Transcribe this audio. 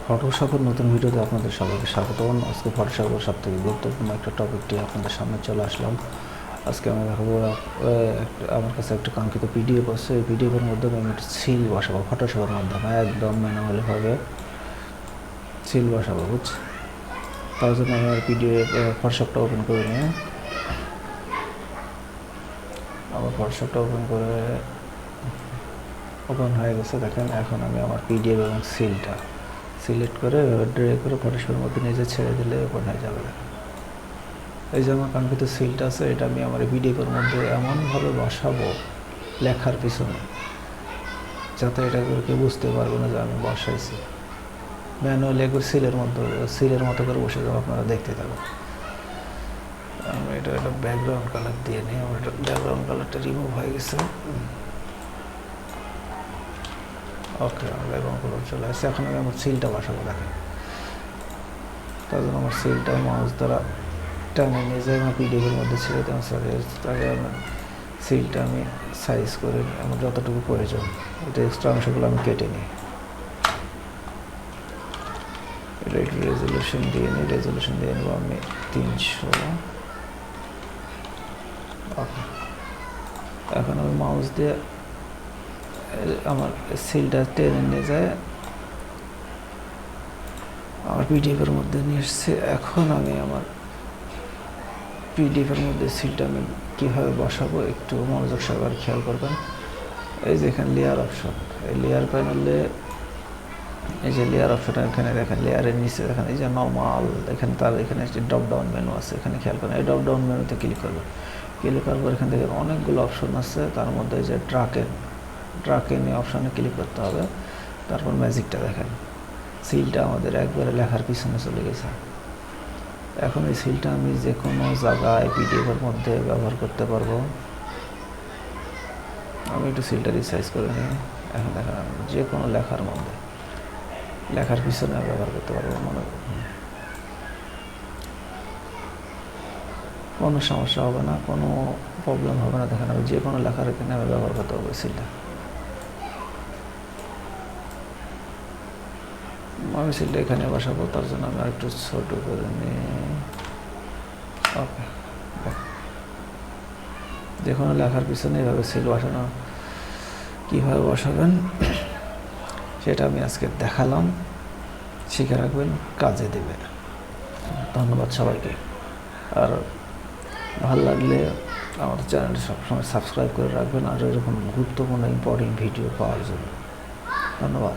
ফটোশপের নতুন ভিডিওতে আপনাদের সবাইকে স্বাগতম। আজকে ফটোশপের সবথেকে গুরুত্বপূর্ণ একটা টপিকটি আপনাদের সামনে চলে আসলাম। আজকে আমি দেখাবো আমার কাছে একটা কাঙ্ক্ষিত পিডিএফ আছে। এই পিডিএফের মাধ্যমে আমি একটা সিল বসাবো ফটোশপের মাধ্যমে, একদম ম্যানুয়ালিভাবে সিল বসাবো, বুঝছি। তার জন্য আমি আর পিডিএফ ফটোশপটা ওপেন করে নিয়ে আমার ফটোশপটা ওপেন হয়ে গেছে। দেখেন, এখন আমি আমার পিডিএফ এবং সিলটা সিলেক্ট করে ড্র্যাগ করে ফটোশপের মধ্যে নিজে ছেড়ে দিলে ওপেন হয়ে যাবে। এই যে আমার কাঙ্ক্ষিত সিলটা আছে, এটা আমি আমার পিডিএফের মধ্যে এমনভাবে বসাবো লেখার পিছনে, যাতে এটা করে কেউ বুঝতে পারবে না যে আমি বসাইছি। ম্যানুয়ালি একবার সিলের মতো করে বসে যাবো, আপনারা দেখতে থাকুন। আমি এটা ব্যাকগ্রাউন্ড কালার দিয়ে নিই। আমার এটা ব্যাকগ্রাউন্ড কালারটা রিমুভ হয়ে গেছে। ওকে, আমার ব্যাকগ্রাউন্ড কালার চলে আসছে। এখন আমি আমার সিলটা বসাবো। দেখেন, তার জন্য আমার সিলটা মাউস দ্বারা টানে নিয়ে যাই আমার পিডিএফের মধ্যে ছেড়ে দেওয়া তাকে আমার সিলটা আমি সাইজ করে আমার যতটুকু প্রয়োজন, এটা এক্সট্রা অংশগুলো আমি কেটে নিই। এটা একটু রেজলিউশন দিয়ে নেবো আমি 300। ওকে, এখন আমি মাউস দিয়ে আমার সিলটা টেনে নিয়ে যায় আমার পিডিএফের মধ্যে নিয়ে এসছে। এখন আমি আমার পিডিএফের মধ্যে সিলটা আমি কীভাবে বসাবো একটু মনোযোগ সহকারে খেয়াল করবেন। এই যে এখানে লেয়ার অপশন, এই লেয়ার প্যানেলে এই যে লেয়ার অপশনটা এখানে দেখেন, লেয়ারের নিচে দেখেন এই যে নর্মাল, এখানে এখানে একটি ড্রপ ডাউন মেনু আছে। এখানে খেয়াল করেন, এই ড্রপ ডাউন মেনুতে ক্লিক করবেন। ক্লিক করার পর এখান থেকে অনেকগুলো অপশন আছে, তার মধ্যে যে ট্রাকেন এই অপশানে ক্লিক করতে হবে। তারপর ম্যাজিকটা দেখেন, সিলটা আমাদের একবারে লেখার পিছনে চলে গেছে। এখন এই সিলটা আমি যে কোনো জায়গায় পিডিএফের মধ্যে ব্যবহার করতে পারবো। আমি একটু সিলটা রিসাইজ করে নিই। এখন দেখেন, আমি যে কোনো লেখার মধ্যে লেখার পিছনে ব্যবহার করতে পারবো, কোনো সমস্যা হবে না, কোনো প্রবলেম হবে না। দেখেন, আমি যে কোনো লেখার এখানে আমি ব্যবহার করতে পারবো সিলটা। আমি সিলটা এখানে বসাবো, তার জন্য আমি একটু ছোট করে নিই। ওকে, যে কোনো লেখার পিছনে এভাবে সিল বসানো কীভাবে বসাবেন সেটা আমি আজকে দেখালাম। শিখে রাখবেন, কাজে দেবে। ধন্যবাদ সবাইকে। আর ভালো লাগলে আমার চ্যানেলটি সবসময় সাবস্ক্রাইব করে রাখবেন, আর এরকম গুরুত্বপূর্ণ ইম্পর্টেন্ট ভিডিও পাওয়ার জন্য। ধন্যবাদ।